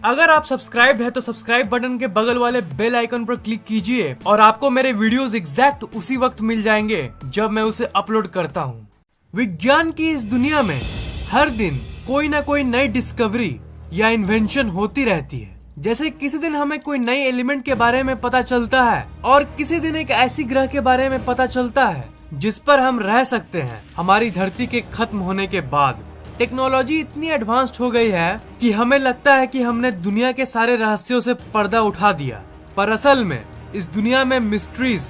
अगर आप सब्सक्राइब है तो सब्सक्राइब बटन के बगल वाले बेल आइकन पर क्लिक कीजिए और आपको मेरे वीडियोस एग्जैक्ट उसी वक्त मिल जाएंगे जब मैं उसे अपलोड करता हूँ। विज्ञान की इस दुनिया में हर दिन कोई ना कोई नई डिस्कवरी या इन्वेंशन होती रहती है। जैसे किसी दिन हमें कोई नई एलिमेंट के बारे में पता चलता है और किसी दिन एक ऐसी ग्रह के बारे में पता चलता है जिस पर हम रह सकते हैं हमारी धरती के खत्म होने के बाद। टेक्नोलॉजी इतनी एडवांस्ड हो गई है कि हमें लगता है कि हमने दुनिया के सारे रहस्यों से पर्दा उठा दिया, पर असल में इस दुनिया में मिस्ट्रीज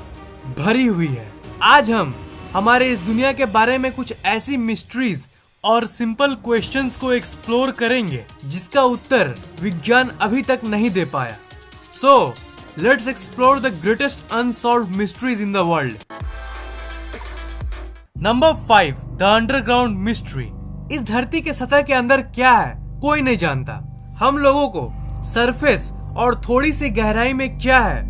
भरी हुई है। आज हम हमारे इस दुनिया के बारे में कुछ ऐसी मिस्ट्रीज और सिंपल क्वेश्चंस को एक्सप्लोर करेंगे जिसका उत्तर विज्ञान अभी तक नहीं दे पाया। So let's explore the greatest unsolved mysteries in the world. Number 5, the underground mystery. इस धरती के सतह के अंदर क्या है कोई नहीं जानता। हम लोगों को सरफेस और थोड़ी सी गहराई में क्या है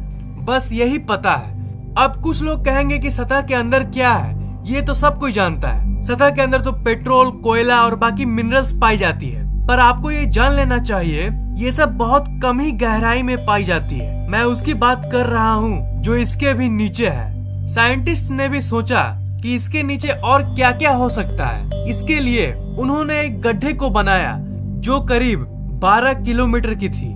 बस यही पता है। अब कुछ लोग कहेंगे कि सतह के अंदर क्या है ये तो सब कोई जानता है। सतह के अंदर तो पेट्रोल, कोयला और बाकी मिनरल्स पाई जाती है, पर आपको ये जान लेना चाहिए ये सब बहुत कम ही गहराई में पाई जाती है। मैं उसकी बात कर रहा हूँ जो इसके भी नीचे है। साइंटिस्ट ने भी सोचा कि इसके नीचे और क्या क्या हो सकता है। इसके लिए उन्होंने एक गड्ढे को बनाया जो करीब 12 किलोमीटर की थी।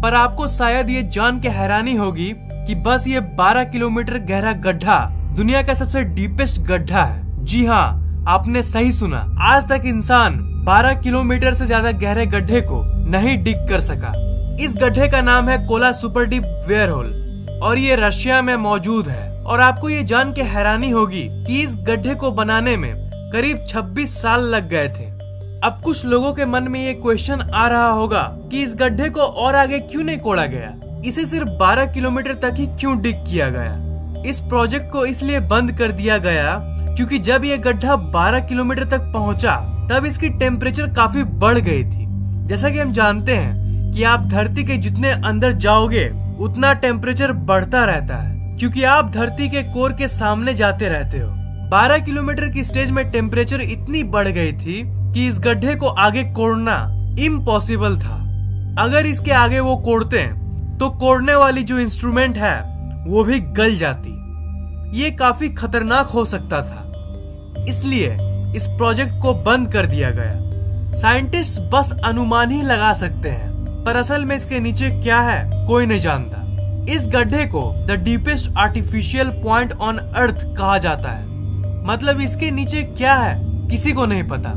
पर आपको शायद ये जान के हैरानी होगी कि बस ये 12 किलोमीटर गहरा गड्ढा दुनिया का सबसे डीपेस्ट गड्ढा है। जी हाँ, आपने सही सुना। आज तक इंसान 12 किलोमीटर से ज्यादा गहरे गड्ढे को नहीं डिग कर सका। इस गड्ढे का नाम है कोला सुपर डीप वेयरहोल और ये रशिया में मौजूद है। और आपको ये जान के हैरानी होगी कि इस गड्ढे को बनाने में करीब 26 साल लग गए थे। अब कुछ लोगों के मन में ये क्वेश्चन आ रहा होगा कि इस गड्ढे को और आगे क्यों नहीं कोड़ा गया, इसे सिर्फ 12 किलोमीटर तक ही क्यों डिग किया गया। इस प्रोजेक्ट को इसलिए बंद कर दिया गया क्योंकि जब ये गड्ढा 12 किलोमीटर तक पहुंचा तब इसकी टेम्परेचर काफी बढ़ गई थी। जैसा कि हम जानते हैं कि आप धरती के जितने अंदर जाओगे उतना टेम्परेचर बढ़ता रहता है क्योंकि आप धरती के कोर के सामने जाते रहते हो। 12 किलोमीटर की स्टेज में टेम्परेचर इतनी बढ़ गई थी कि इस गड्ढे को आगे कोड़ना इम्पॉसिबल था। अगर इसके आगे वो कोड़ते तो कोड़ने वाली जो इंस्ट्रूमेंट है वो भी गल जाती। ये काफी खतरनाक हो सकता था, इसलिए इस प्रोजेक्ट को बंद कर दिया गया। साइंटिस्ट बस अनुमान ही लगा सकते हैं, पर असल में इसके नीचे क्या है कोई नहीं जानता। इस गड्ढे को the deepest artificial point on earth कहा जाता है। मतलब इसके नीचे क्या है किसी को नहीं पता।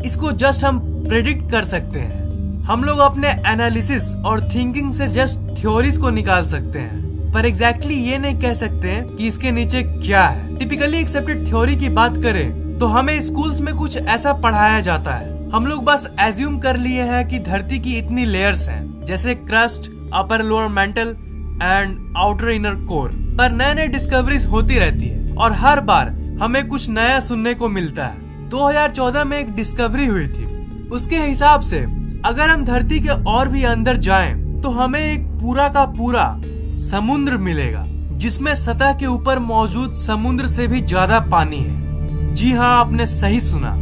इसको जस्ट हम प्रेडिक्ट कर सकते हैं। हम लोग अपने एनालिसिस और थिंकिंग से जस्ट थ्योरीज को निकाल सकते हैं, पर एग्जैक्टली ये नहीं कह सकते कि इसके नीचे क्या है। टिपिकली एक्सेप्टेड थ्योरी की बात करें तो हमें स्कूल्स में कुछ ऐसा पढ़ाया जाता है। हम लोग बस एज्यूम कर लिए हैं कि धरती की इतनी लेयर्स हैं, जैसे crust, upper lower mental and outer inner core. पर नए नए डिस्कवरीज होती रहती है और हर बार हमें कुछ नया सुनने को मिलता है। 2014 में एक डिस्कवरी हुई थी। उसके हिसाब से अगर हम धरती के और भी अंदर जाएं तो हमें एक पूरा का पूरा समुद्र मिलेगा जिसमें सतह के ऊपर मौजूद समुद्र से भी ज्यादा पानी है। जी हाँ, आपने सही सुना,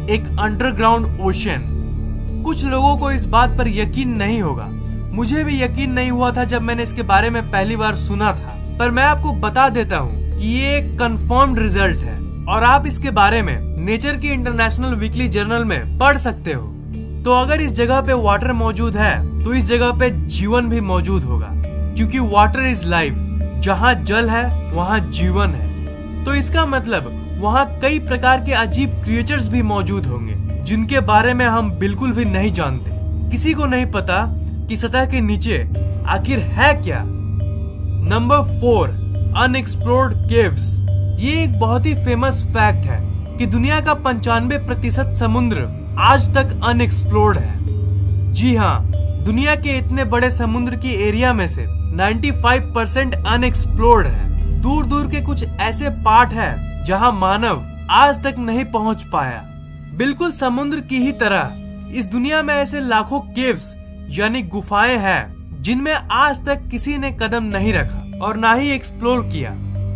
एक अंडरग्राउंड ओशन। कुछ लोगों को इस बात पर यकीन नहीं होगा। मुझे भी यकीन नहीं हुआ था जब मैंने इसके बारे में पहली बार सुना था, पर मैं आपको बता देता हूँ कि ये एक कंफर्म्ड रिजल्ट है और आप इसके बारे में नेचर की इंटरनेशनल वीकली जर्नल में पढ़ सकते हो। तो अगर इस जगह पे वाटर मौजूद है तो इस जगह पे जीवन भी मौजूद होगा, क्योंकि वाटर इज लाइफ। जहाँ जल है वहाँ जीवन है। तो इसका मतलब वहाँ कई प्रकार के अजीब क्रिएचर्स भी मौजूद होंगे जिनके बारे में हम बिल्कुल भी नहीं जानते। किसी को नहीं पता कि सतह के नीचे आखिर है क्या। Number 4, unexplored caves. ये एक बहुत ही फेमस फैक्ट है कि दुनिया का 95% समुद्र आज तक अनएक्सप्लोर्ड है। जी हाँ, दुनिया के इतने बड़े समुद्र की एरिया में से 95% अनएक्सप्लोर्ड है। दूर दूर के कुछ ऐसे पार्ट हैं जहां मानव आज तक नहीं पहुंच पाया। बिल्कुल समुद्र की ही तरह इस दुनिया में ऐसे लाखों केव्स यानी गुफाएं हैं जिनमें आज तक किसी ने कदम नहीं रखा और ना ही एक्सप्लोर किया।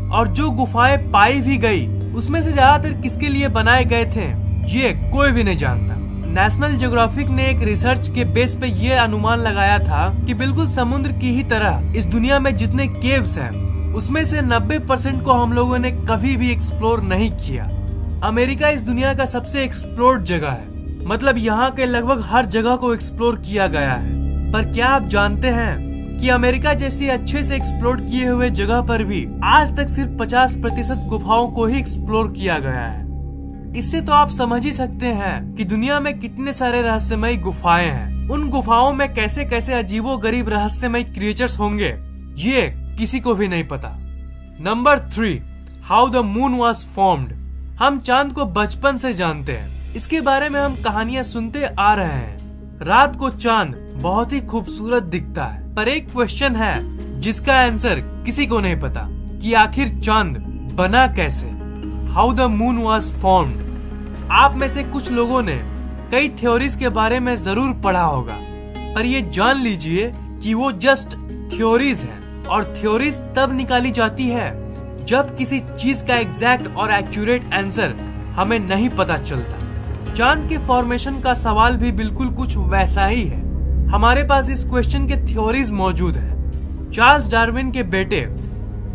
और जो गुफाएं पाई भी गई उसमें से ज्यादातर किसके लिए बनाए गए थे ये कोई भी नहीं जानता। नेशनल ज्योग्राफिक ने एक रिसर्च के बेस पे ये अनुमान लगाया था कि बिल्कुल समुद्र की ही तरह इस दुनिया में जितने केव्स हैं उसमें से 90% को हम लोगों ने कभी भी एक्सप्लोर नहीं किया। अमेरिका इस दुनिया का सबसे एक्सप्लोर्ड जगह है, मतलब यहाँ के लगभग हर जगह को एक्सप्लोर किया गया है। पर क्या आप जानते हैं कि अमेरिका जैसी अच्छे से एक्सप्लोर किए हुए जगह पर भी आज तक सिर्फ 50% गुफाओं को ही एक्सप्लोर किया गया है। इससे तो आप समझ ही सकते हैं कि दुनिया में कितने सारे रहस्यमयी गुफाएं हैं। उन गुफाओं में कैसे कैसे अजीबो गरीब रहस्यमयी क्रिएचर्स होंगे ये किसी को भी नहीं पता। Number 3, how the moon was formed. हम चांद को बचपन से जानते हैं, इसके बारे में हम कहानियां सुनते आ रहे हैं। रात को चांद बहुत ही खूबसूरत दिखता है, पर एक क्वेश्चन है जिसका आंसर किसी को नहीं पता कि आखिर चांद बना कैसे। How the moon was formed. आप में से कुछ लोगों ने कई थ्योरीज के बारे में जरूर पढ़ा होगा, पर ये जान लीजिए कि वो जस्ट थ्योरीज हैं, और थ्योरीज तब निकाली जाती है जब किसी चीज का एग्जैक्ट और एक्यूरेट आंसर हमें नहीं पता चलता। चांद के फॉर्मेशन का सवाल भी बिल्कुल कुछ वैसा ही है। हमारे पास इस क्वेश्चन के थ्योरीज मौजूद हैं। चार्ल्स डार्विन के बेटे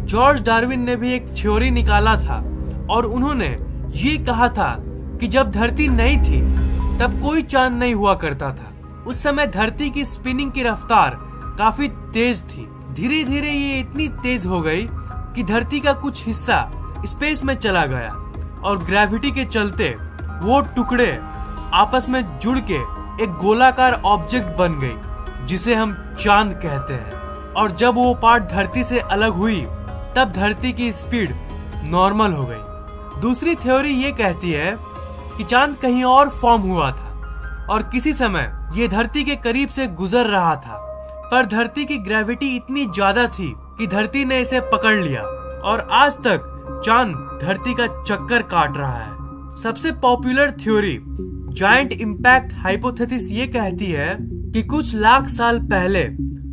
जॉर्ज डार्विन ने भी एक थ्योरी निकाला था, और उन्होंने ये कहा था कि जब धरती नई थी तब कोई चांद नहीं हुआ करता था। उस समय धरती की स्पिनिंग की रफ्तार काफी तेज थी। धीरे धीरे ये इतनी तेज हो गई कि धरती का कुछ हिस्सा स्पेस में चला गया, और ग्रेविटी के चलते वो टुकड़े आपस में जुड़ के एक गोलाकार ऑब्जेक्ट बन गई जिसे हम चांद कहते हैं। और जब वो पार्ट धरती से अलग हुई तब धरती की स्पीड नॉर्मल हो गई। दूसरी थ्योरी ये कहती है कि चांद कहीं और फॉर्म हुआ था और किसी समय ये धरती के करीब से गुजर रहा था, पर धरती की ग्रेविटी इतनी ज्यादा थी कि धरती ने इसे पकड़ लिया, और आज तक चांद धरती का चक्कर काट रहा है। सबसे popular theory giant impact hypothesis ये कहती है कि कुछ लाख साल पहले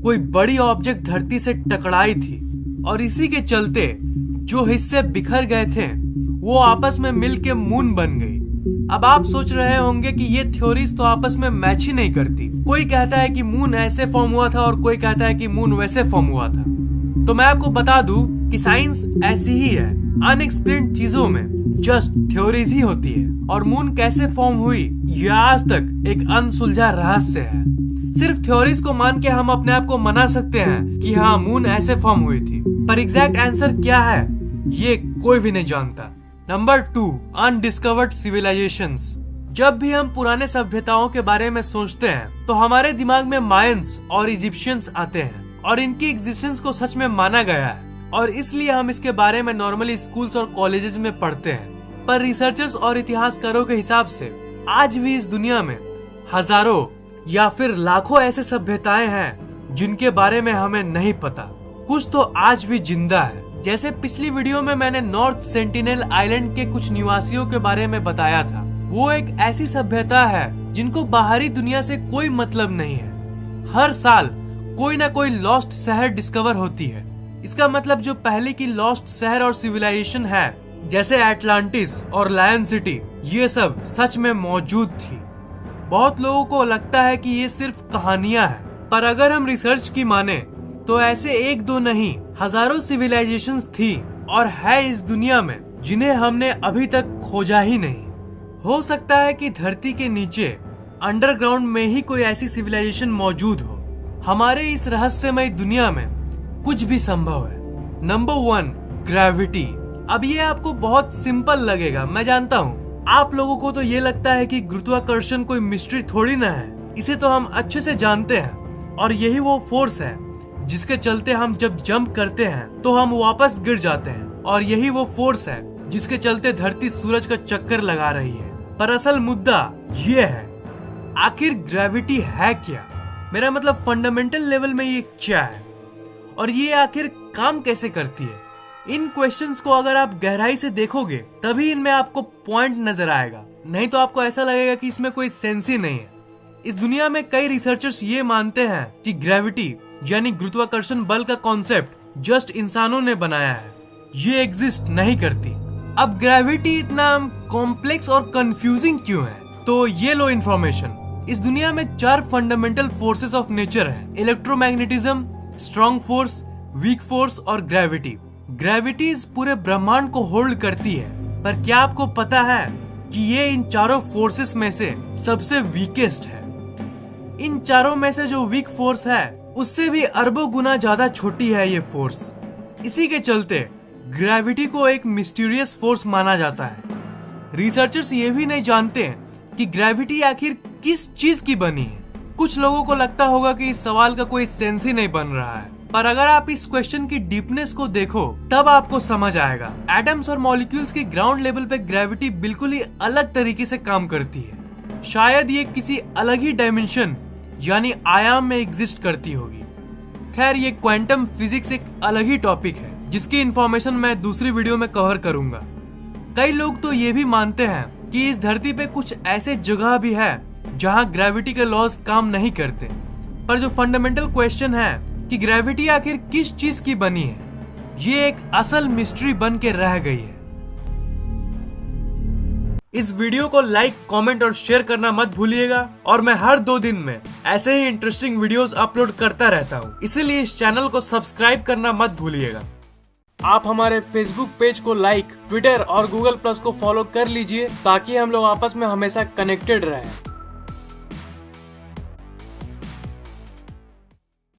कोई बड़ी ऑब्जेक्ट धरती से टकराई थी, और इसी के चलते जो हिस्से बिखर गए थे वो आपस में मिलके मून बन गई। अब आप सोच रहे होंगे कि ये थ्योरीज तो आपस में मैच ही नहीं करती। कोई कहता है कि मून ऐसे फॉर्म हुआ था और कोई कहता है कि मून वैसे फॉर्म हुआ था। तो मैं आपको बता दूं कि साइंस ऐसी ही है, अनएक्सप्लेन्ड चीजों में जस्ट थ्योरीज ही होती है, और मून कैसे फॉर्म हुई यह आज तक एक अनसुलझा रहस्य है। सिर्फ थ्योरीज को मान के हम अपने आप को मना सकते हैं कि हाँ मून ऐसे फॉर्म हुई थी, पर एग्जैक्ट आंसर क्या है ये कोई भी नहीं जानता। Number 2, undiscovered civilizations. जब भी हम पुराने सभ्यताओं के बारे में सोचते हैं तो हमारे दिमाग में मायंस और इजिप्शियंस आते हैं, और इनकी एग्जिस्टेंस को सच में माना गया है, और इसलिए हम इसके बारे में नॉर्मली स्कूल्स और कॉलेजेस में पढ़ते हैं। पर रिसर्चर्स और इतिहासकारों के हिसाब से आज भी इस दुनिया में हजारों या फिर लाखों ऐसे सभ्यताएं हैं जिनके बारे में हमें नहीं पता। कुछ तो आज भी जिंदा है। जैसे पिछली वीडियो में मैंने नॉर्थ सेंटिनेल आइलैंड के कुछ निवासियों के बारे में बताया था। वो एक ऐसी सभ्यता है जिनको बाहरी दुनिया से कोई मतलब नहीं है। हर साल कोई ना कोई लॉस्ट शहर डिस्कवर होती है। इसका मतलब जो पहले की लॉस्ट शहर और सिविलाइजेशन है जैसे एटलांटिस और लायन सिटी, ये सब सच में मौजूद थी। बहुत लोगों को लगता है कि ये सिर्फ कहानियां हैं, पर अगर हम रिसर्च की माने तो ऐसे एक दो नहीं हजारों सिविलाइजेशंस थी और है इस दुनिया में जिन्हें हमने अभी तक खोजा ही नहीं। हो सकता है कि धरती के नीचे अंडरग्राउंड में ही कोई ऐसी सिविलाइजेशन मौजूद हो। हमारे इस रहस्यमय दुनिया में कुछ भी संभव है। Number 1, gravity. अब ये आपको बहुत सिंपल लगेगा, मैं जानता हूँ। आप लोगों को तो ये लगता है कि गुरुत्वाकर्षण कोई मिस्ट्री थोड़ी ना है, इसे तो हम अच्छे से जानते हैं, और यही वो फोर्स है जिसके चलते हम जब जंप करते हैं तो हम वापस गिर जाते हैं, और यही वो फोर्स है जिसके चलते धरती सूरज का चक्कर लगा रही है। पर असल मुद्दा ये है, आखिर ग्रेविटी है क्या? मेरा मतलब फंडामेंटल लेवल में ये क्या है, और ये आखिर काम कैसे करती है? इन क्वेश्चंस को अगर आप गहराई से देखोगे तभी इनमें आपको पॉइंट नजर आएगा, नहीं तो आपको ऐसा लगेगा कि इसमें कोई सेंस ही नहीं है। इस दुनिया में कई रिसर्चर्स ये मानते हैं कि ग्रेविटी यानी गुरुत्वाकर्षण बल का कॉन्सेप्ट जस्ट इंसानों ने बनाया है, ये एग्जिस्ट नहीं करती। अब ग्रेविटी इतना कॉम्प्लेक्स और कंफ्यूजिंग क्यों है? तो ये लो इन्फॉर्मेशन। इस दुनिया में 4 फंडामेंटल फोर्सेस ऑफ नेचर हैं: electromagnetism, strong force, weak force और ग्रेविटी। ग्रेविटी इस पूरे ब्रह्मांड को होल्ड करती है, पर क्या आपको पता है कि ये इन चारों फोर्सेस में से सबसे वीकेस्ट है? इन चारों में से जो वीक फोर्स है उससे भी अरबों गुना ज्यादा छोटी है ये फोर्स। इसी के चलते ग्रेविटी को एक मिस्टीरियस फोर्स माना जाता है। रिसर्चर्स ये भी नहीं जानते कि ग्रेविटी आखिर किस चीज की बनी है। कुछ लोगों को लगता होगा कि इस सवाल का कोई सेंस ही नहीं बन रहा है, पर अगर आप इस क्वेश्चन की डीपनेस को देखो तब आपको समझ आएगा। एटम्स और मॉलिक्यूल्स की ग्राउंड लेवल पे ग्रेविटी बिल्कुल ही अलग तरीके से काम करती है। शायद ये किसी अलग ही डायमेंशन यानी आयाम में एग्जिस्ट करती होगी। खैर, ये क्वांटम फिजिक्स एक अलग ही टॉपिक है जिसकी इंफॉर्मेशन मैं दूसरी वीडियो में कवर करूंगा। कई लोग तो ये भी मानते हैं कि इस धरती पे कुछ ऐसे जगह भी है जहां ग्रेविटी के लॉज काम नहीं करते। पर जो फंडामेंटल क्वेश्चन है कि ग्रेविटी आखिर किस चीज की बनी है, ये एक असल मिस्ट्री बन के रह गई है। इस वीडियो को लाइक, कमेंट और शेयर करना मत भूलिएगा। और मैं हर 2 दिन में ऐसे ही इंटरेस्टिंग वीडियोस अपलोड करता रहता हूँ, इसीलिए इस चैनल को सब्सक्राइब करना मत भूलिएगा। आप हमारे फेसबुक पेज को लाइक, ट्विटर और गूगल प्लस को फॉलो कर लीजिए ताकि हम लोग आपस में हमेशा कनेक्टेड रहें।